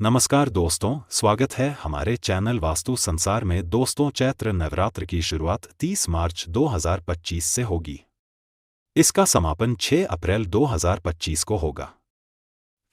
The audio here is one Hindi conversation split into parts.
नमस्कार दोस्तों, स्वागत है हमारे चैनल वास्तु संसार में। दोस्तों, चैत्र नवरात्र की शुरुआत 30 मार्च 2025 से होगी। इसका समापन 6 अप्रैल 2025 को होगा।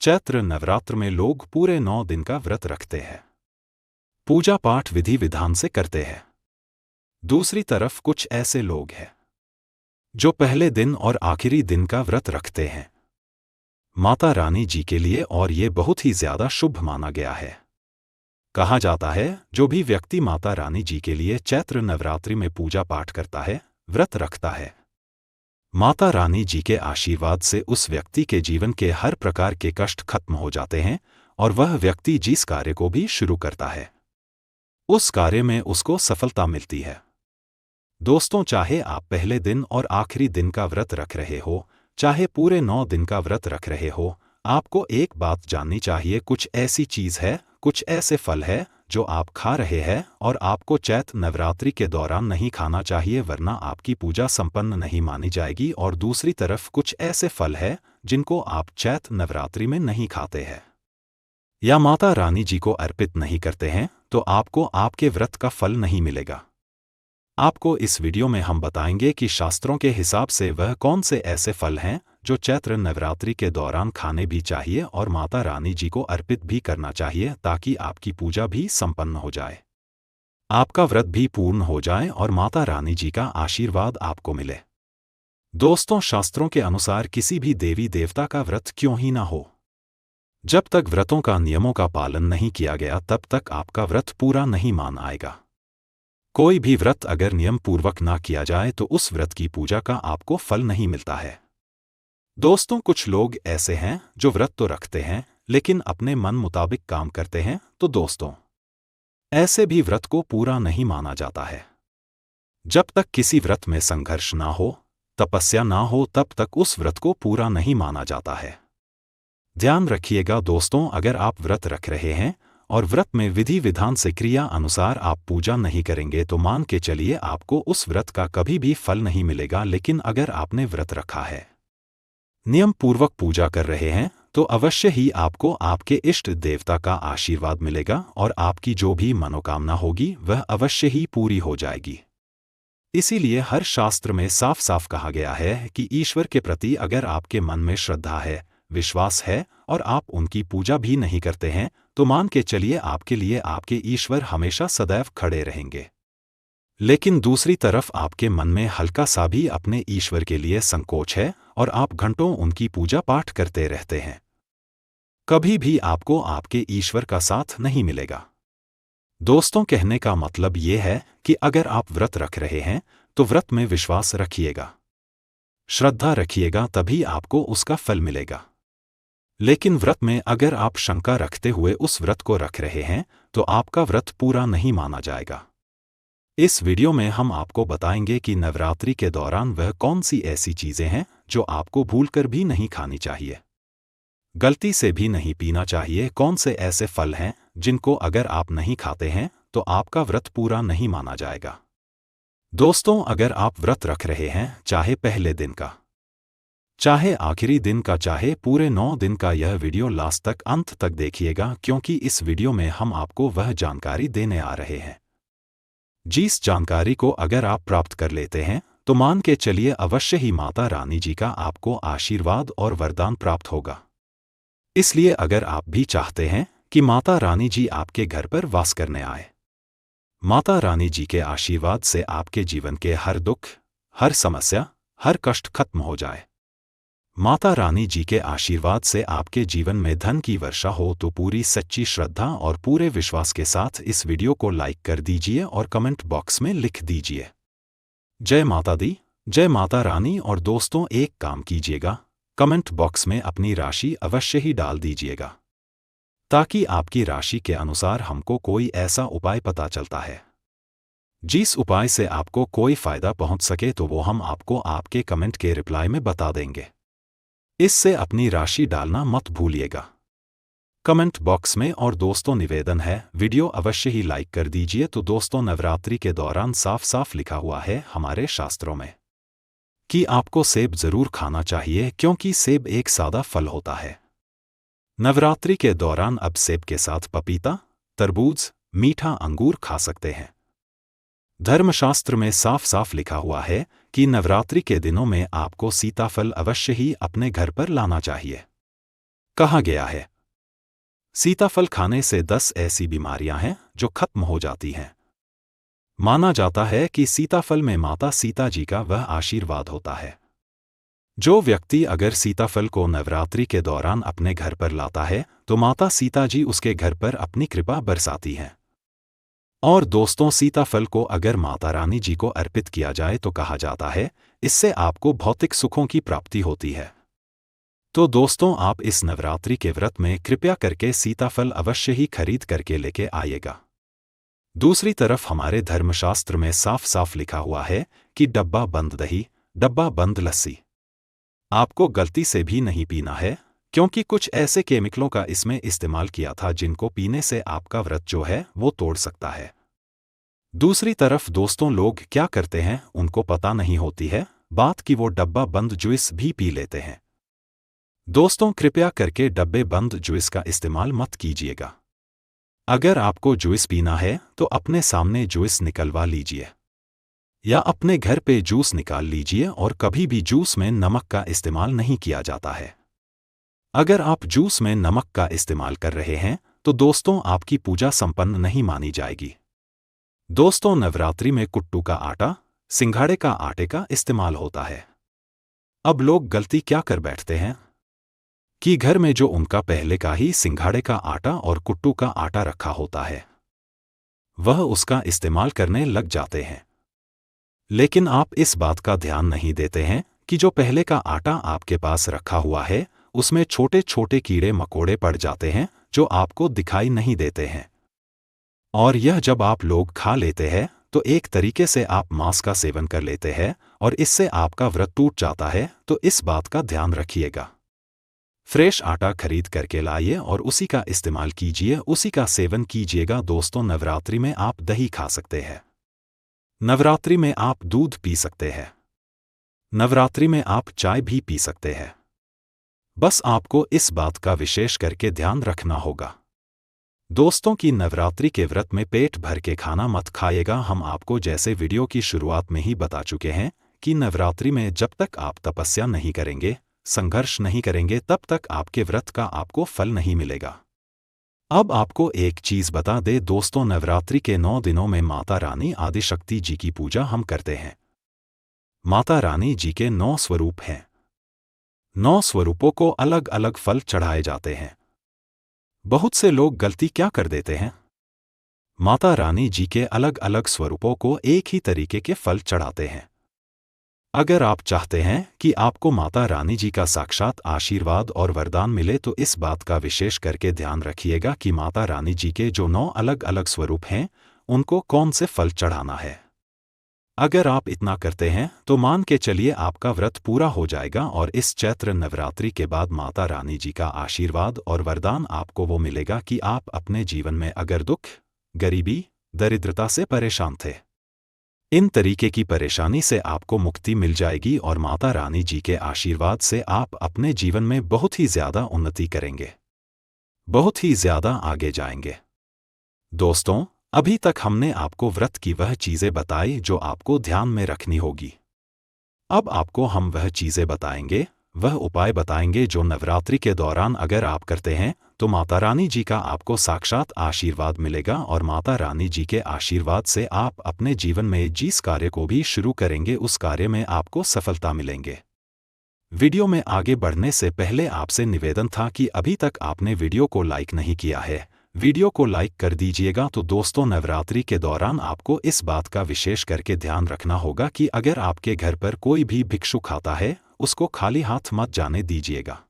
चैत्र नवरात्र में लोग पूरे 9 दिन का व्रत रखते हैं, पूजा पाठ विधि विधान से करते हैं। दूसरी तरफ कुछ ऐसे लोग हैं जो पहले दिन और आखिरी दिन का व्रत रखते हैं माता रानी जी के लिए, और ये बहुत ही ज्यादा शुभ माना गया है। कहा जाता है, जो भी व्यक्ति माता रानी जी के लिए चैत्र नवरात्रि में पूजा पाठ करता है, व्रत रखता है, माता रानी जी के आशीर्वाद से उस व्यक्ति के जीवन के हर प्रकार के कष्ट खत्म हो जाते हैं, और वह व्यक्ति जिस कार्य को भी शुरू करता है उस कार्य में उसको सफलता मिलती है। दोस्तों, चाहे आप पहले दिन और आखिरी दिन का व्रत रख रहे हो, चाहे पूरे 9 दिन का व्रत रख रहे हो, आपको एक बात जाननी चाहिए। कुछ ऐसी चीज है, कुछ ऐसे फल है जो आप खा रहे हैं और आपको चैत्र नवरात्रि के दौरान नहीं खाना चाहिए, वरना आपकी पूजा संपन्न नहीं मानी जाएगी। और दूसरी तरफ कुछ ऐसे फल है जिनको आप चैत्र नवरात्रि में नहीं खाते हैं या माता रानी जी को अर्पित नहीं करते हैं, तो आपको आपके व्रत का फल नहीं मिलेगा। आपको इस वीडियो में हम बताएंगे कि शास्त्रों के हिसाब से वह कौन से ऐसे फल हैं जो चैत्र नवरात्रि के दौरान खाने भी चाहिए और माता रानी जी को अर्पित भी करना चाहिए, ताकि आपकी पूजा भी संपन्न हो जाए, आपका व्रत भी पूर्ण हो जाए और माता रानी जी का आशीर्वाद आपको मिले। दोस्तों, शास्त्रों के अनुसार किसी भी देवी देवता का व्रत क्यों ही ना हो, जब तक व्रतों का नियमों का पालन नहीं किया गया तब तक आपका व्रत पूरा नहीं मान आएगा। कोई भी व्रत अगर नियम पूर्वक ना किया जाए तो उस व्रत की पूजा का आपको फल नहीं मिलता है। दोस्तों, कुछ लोग ऐसे हैं जो व्रत तो रखते हैं लेकिन अपने मन मुताबिक काम करते हैं, तो दोस्तों ऐसे भी व्रत को पूरा नहीं माना जाता है। जब तक किसी व्रत में संघर्ष ना हो, तपस्या ना हो, तब तक उस व्रत को पूरा नहीं माना जाता है। ध्यान रखिएगा दोस्तों, अगर आप व्रत रख रहे हैं और व्रत में विधि विधान से क्रिया अनुसार आप पूजा नहीं करेंगे तो मान के चलिए आपको उस व्रत का कभी भी फल नहीं मिलेगा। लेकिन अगर आपने व्रत रखा है, नियम पूर्वक पूजा कर रहे हैं, तो अवश्य ही आपको आपके इष्ट देवता का आशीर्वाद मिलेगा और आपकी जो भी मनोकामना होगी वह अवश्य ही पूरी हो जाएगी। इसीलिए हर शास्त्र में साफ साफ कहा गया है कि ईश्वर के प्रति अगर आपके मन में श्रद्धा है, विश्वास है और आप उनकी पूजा भी नहीं करते हैं, तो मान के चलिए आपके लिए आपके ईश्वर हमेशा सदैव खड़े रहेंगे। लेकिन दूसरी तरफ आपके मन में हल्का सा भी अपने ईश्वर के लिए संकोच है और आप घंटों उनकी पूजा पाठ करते रहते हैं, कभी भी आपको आपके ईश्वर का साथ नहीं मिलेगा। दोस्तों, कहने का मतलब ये है कि अगर आप व्रत रख रहे हैं तो व्रत में विश्वास रखिएगा, श्रद्धा रखिएगा, तभी आपको उसका फल मिलेगा। लेकिन व्रत में अगर आप शंका रखते हुए उस व्रत को रख रहे हैं तो आपका व्रत पूरा नहीं माना जाएगा। इस वीडियो में हम आपको बताएंगे कि नवरात्रि के दौरान वह कौन सी ऐसी चीजें हैं जो आपको भूलकर भी नहीं खानी चाहिए, गलती से भी नहीं पीना चाहिए। कौन से ऐसे फल हैं जिनको अगर आप नहीं खाते हैं तो आपका व्रत पूरा नहीं माना जाएगा। दोस्तों, अगर आप व्रत रख रहे हैं, चाहे पहले दिन का, चाहे आखिरी दिन का, चाहे पूरे 9 दिन का, यह वीडियो लास्ट तक अंत तक देखिएगा, क्योंकि इस वीडियो में हम आपको वह जानकारी देने आ रहे हैं जिस जानकारी को अगर आप प्राप्त कर लेते हैं तो मान के चलिए अवश्य ही माता रानी जी का आपको आशीर्वाद और वरदान प्राप्त होगा। इसलिए अगर आप भी चाहते हैं कि माता रानी जी आपके घर पर वास करने आए, माता रानी जी के आशीर्वाद से आपके जीवन के हर दुख, हर समस्या, हर कष्ट खत्म हो जाए, माता रानी जी के आशीर्वाद से आपके जीवन में धन की वर्षा हो, तो पूरी सच्ची श्रद्धा और पूरे विश्वास के साथ इस वीडियो को लाइक कर दीजिए और कमेंट बॉक्स में लिख दीजिए, जय माता दी, जय माता रानी। और दोस्तों, एक काम कीजिएगा, कमेंट बॉक्स में अपनी राशि अवश्य ही डाल दीजिएगा, ताकि आपकी राशि के अनुसार हमको कोई ऐसा उपाय पता चलता है जिस उपाय से आपको कोई फायदा पहुंच सके, तो वो हम आपको आपके कमेंट के रिप्लाई में बता देंगे। इससे अपनी राशि डालना मत भूलिएगा कमेंट बॉक्स में। और दोस्तों, निवेदन है, वीडियो अवश्य ही लाइक कर दीजिए। तो दोस्तों, नवरात्रि के दौरान साफ साफ लिखा हुआ है हमारे शास्त्रों में कि आपको सेब जरूर खाना चाहिए, क्योंकि सेब एक सादा फल होता है नवरात्रि के दौरान अब सेब के साथ पपीता, तरबूज, मीठा अंगूर खा सकते हैं। धर्मशास्त्र में साफ साफ लिखा हुआ है कि नवरात्रि के दिनों में आपको सीताफल अवश्य ही अपने घर पर लाना चाहिए। कहा गया है, सीताफल खाने से 10 ऐसी बीमारियां हैं जो खत्म हो जाती हैं। माना जाता है कि सीताफल में माता सीता जी का वह आशीर्वाद होता है। जो व्यक्ति अगर सीताफल को नवरात्रि के दौरान अपने घर पर लाता है तो माता सीता जी उसके घर पर अपनी कृपा बरसाती हैं। और दोस्तों, सीताफल को अगर माता रानी जी को अर्पित किया जाए तो कहा जाता है इससे आपको भौतिक सुखों की प्राप्ति होती है। तो दोस्तों, आप इस नवरात्रि के व्रत में कृपया करके सीताफल अवश्य ही खरीद करके लेके आइएगा। दूसरी तरफ हमारे धर्मशास्त्र में साफ साफ लिखा हुआ है कि डब्बा बंद दही, डब्बा बंद लस्सी आपको गलती से भी नहीं पीना है, क्योंकि कुछ ऐसे केमिकलों का इसमें इस्तेमाल किया था जिनको पीने से आपका व्रत जो है वो तोड़ सकता है। दूसरी तरफ दोस्तों, लोग क्या करते हैं उनको पता नहीं होती है बात कि वो डब्बा बंद जूस भी पी लेते हैं। दोस्तों, कृपया करके डब्बे बंद जूस का इस्तेमाल मत कीजिएगा। अगर आपको जूस पीना है तो अपने सामने जूस निकलवा लीजिए या अपने घर पे जूस निकाल लीजिए, और कभी भी जूस में नमक का इस्तेमाल नहीं किया जाता है। अगर आप जूस में नमक का इस्तेमाल कर रहे हैं तो दोस्तों आपकी पूजा संपन्न नहीं मानी जाएगी। दोस्तों, नवरात्रि में कुट्टू का आटा, सिंघाड़े का आटे का इस्तेमाल होता है। अब लोग गलती क्या कर बैठते हैं कि घर में जो उनका पहले का ही सिंघाड़े का आटा और कुट्टू का आटा रखा होता है वह उसका इस्तेमाल करने लग जाते हैं। लेकिन आप इस बात का ध्यान नहीं देते हैं कि जो पहले का आटा आपके पास रखा हुआ है उसमें छोटे छोटे कीड़े मकोड़े पड़ जाते हैं जो आपको दिखाई नहीं देते हैं, और यह जब आप लोग खा लेते हैं तो एक तरीके से आप मांस का सेवन कर लेते हैं और इससे आपका व्रत टूट जाता है। तो इस बात का ध्यान रखिएगा। फ्रेश आटा खरीद करके लाइए और उसी का इस्तेमाल कीजिए, उसी का सेवन कीजिएगा। दोस्तों, नवरात्रि में आप दही खा सकते हैं, नवरात्रि में आप दूध पी सकते हैं, नवरात्रि में आप चाय भी पी सकते हैं। बस आपको इस बात का विशेष करके ध्यान रखना होगा दोस्तों कि नवरात्रि के व्रत में पेट भर के खाना मत खाइएगा। हम आपको जैसे वीडियो की शुरुआत में ही बता चुके हैं कि नवरात्रि में जब तक आप तपस्या नहीं करेंगे, संघर्ष नहीं करेंगे, तब तक आपके व्रत का आपको फल नहीं मिलेगा। अब आपको एक चीज बता दे दोस्तों, नवरात्रि के 9 दिनों में माता रानी आदिशक्ति जी की पूजा हम करते हैं। माता रानी जी के 9 स्वरूप हैं। 9 स्वरूपों को अलग अलग फल चढ़ाए जाते हैं। बहुत से लोग गलती क्या कर देते हैं, माता रानी जी के अलग अलग स्वरूपों को एक ही तरीके के फल चढ़ाते हैं। अगर आप चाहते हैं कि आपको माता रानी जी का साक्षात आशीर्वाद और वरदान मिले तो इस बात का विशेष करके ध्यान रखिएगा कि माता रानी जी के जो 9 अलग अलग स्वरूप हैं उनको कौन से फल चढ़ाना है। अगर आप इतना करते हैं तो मान के चलिए आपका व्रत पूरा हो जाएगा और इस चैत्र नवरात्रि के बाद माता रानी जी का आशीर्वाद और वरदान आपको वो मिलेगा कि आप अपने जीवन में अगर दुख, गरीबी, दरिद्रता से परेशान थे, इन तरीके की परेशानी से आपको मुक्ति मिल जाएगी और माता रानी जी के आशीर्वाद से आप अपने जीवन में बहुत ही ज्यादा उन्नति करेंगे, बहुत ही ज्यादा आगे जाएंगे। दोस्तों, अभी तक हमने आपको व्रत की वह चीजें बताई जो आपको ध्यान में रखनी होगी। अब आपको हम वह चीजें बताएंगे, वह उपाय बताएंगे जो नवरात्रि के दौरान अगर आप करते हैं तो माता रानी जी का आपको साक्षात आशीर्वाद मिलेगा और माता रानी जी के आशीर्वाद से आप अपने जीवन में जिस कार्य को भी शुरू करेंगे उस कार्य में आपको सफलता मिलेंगे। वीडियो में आगे बढ़ने से पहले आपसे निवेदन था कि अभी तक आपने वीडियो को लाइक नहीं किया है, वीडियो को लाइक कर दीजिएगा। तो दोस्तों, नवरात्रि के दौरान आपको इस बात का विशेष करके ध्यान रखना होगा कि अगर आपके घर पर कोई भी भिक्षुक आता है उसको खाली हाथ मत जाने दीजिएगा।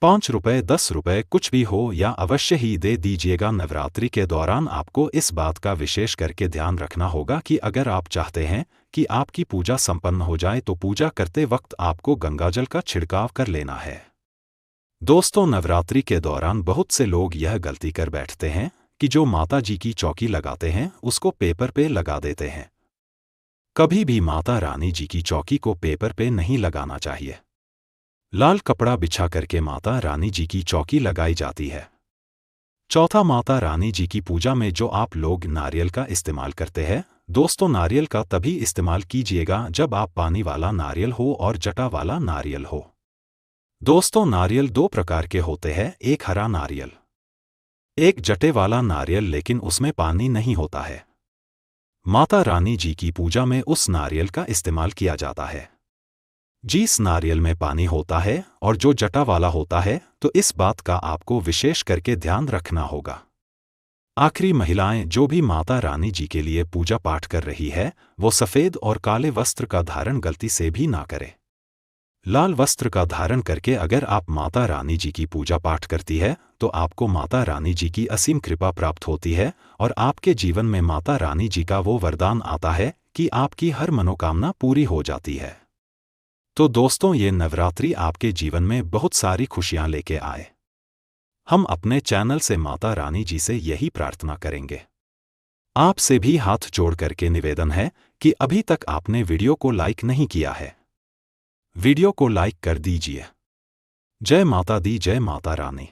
5 रुपए, 10 रुपए कुछ भी हो या अवश्य ही दे दीजिएगा। नवरात्रि के दौरान आपको इस बात का विशेष करके ध्यान रखना होगा कि अगर आप चाहते हैं कि आपकी पूजा संपन्न हो जाए तो पूजा करते वक्त आपको गंगाजल का छिड़काव कर लेना है। दोस्तों, नवरात्रि के दौरान बहुत से लोग यह गलती कर बैठते हैं कि जो माता जी की चौकी लगाते हैं उसको पेपर पे लगा देते हैं। कभी भी माता रानी जी की चौकी को पेपर पे नहीं लगाना चाहिए। लाल कपड़ा बिछा करके माता रानी जी की चौकी लगाई जाती है। चौथा, माता रानी जी की पूजा में जो आप लोग नारियल का इस्तेमाल करते हैं, दोस्तों नारियल का तभी इस्तेमाल कीजिएगा जब आप पानी वाला नारियल हो और जटा वाला नारियल हो। दोस्तों नारियल दो प्रकार के होते हैं, एक हरा नारियल, एक जटे वाला नारियल, लेकिन उसमें पानी नहीं होता है। माता रानी जी की पूजा में उस नारियल का इस्तेमाल किया जाता है जिस नारियल में पानी होता है, और जो जटा वाला होता है, तो इस बात का आपको विशेष करके ध्यान रखना होगा। आखिरी, महिलाएं जो भी माता रानी जी के लिए पूजा पाठ कर रही है, वो सफ़ेद और काले वस्त्र का धारण गलती से भी ना करे। लाल वस्त्र का धारण करके अगर आप माता रानी जी की पूजा पाठ करती है, तो आपको माता रानी जी की असीम कृपा प्राप्त होती है और आपके जीवन में माता रानी जी का वो वरदान आता है कि आपकी हर मनोकामना पूरी हो जाती है। तो दोस्तों, ये नवरात्रि आपके जीवन में बहुत सारी खुशियां लेके आए। हम अपने चैनल से माता रानी जी से यही प्रार्थना करेंगे। आपसे भी हाथ जोड़ करके निवेदन है कि अभी तक आपने वीडियो को लाइक नहीं किया है, वीडियो को लाइक कर दीजिए। जय माता दी, जय माता रानी।